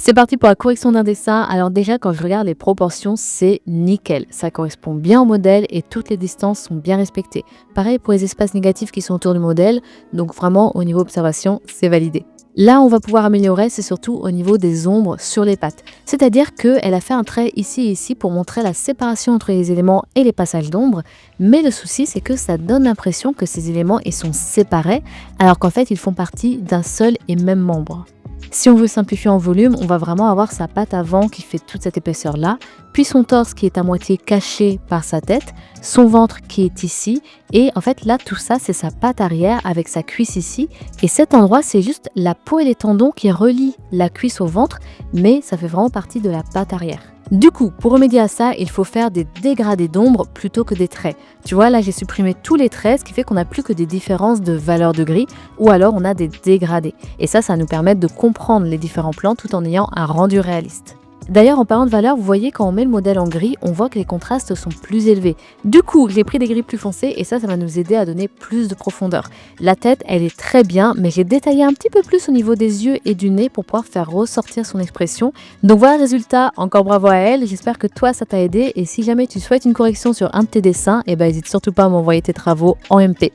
C'est parti pour la correction d'un dessin. Alors déjà, quand je regarde les proportions, c'est nickel. Ça correspond bien au modèle et toutes les distances sont bien respectées. Pareil pour les espaces négatifs qui sont autour du modèle. Donc vraiment, au niveau observation, c'est validé. Là, on va pouvoir améliorer, c'est surtout au niveau des ombres sur les pattes. C'est-à-dire qu'elle a fait un trait ici et ici pour montrer la séparation entre les éléments et les passages d'ombre. Mais le souci, c'est que ça donne l'impression que ces éléments ils sont séparés, alors qu'en fait, ils font partie d'un seul et même membre. Si on veut simplifier en volume, on va vraiment avoir sa patte avant qui fait toute cette épaisseur-là, puis son torse qui est à moitié caché par sa tête, son ventre qui est ici, et en fait là tout ça c'est sa patte arrière avec sa cuisse ici, et cet endroit c'est juste la peau et les tendons qui relient la cuisse au ventre, mais ça fait vraiment partie de la patte arrière. Du coup, pour remédier à ça, il faut faire des dégradés d'ombre plutôt que des traits. Tu vois, là j'ai supprimé tous les traits, ce qui fait qu'on n'a plus que des différences de valeur de gris, ou alors on a des dégradés. Et ça nous permet de comprendre les différents plans tout en ayant un rendu réaliste. D'ailleurs, en parlant de valeur, vous voyez quand on met le modèle en gris, on voit que les contrastes sont plus élevés. Du coup, j'ai pris des gris plus foncés et ça va nous aider à donner plus de profondeur. La tête, elle est très bien, mais j'ai détaillé un petit peu plus au niveau des yeux et du nez pour pouvoir faire ressortir son expression. Donc voilà le résultat, encore bravo à elle, j'espère que toi ça t'a aidé et si jamais tu souhaites une correction sur un de tes dessins, n'hésite surtout pas à m'envoyer tes travaux en MP.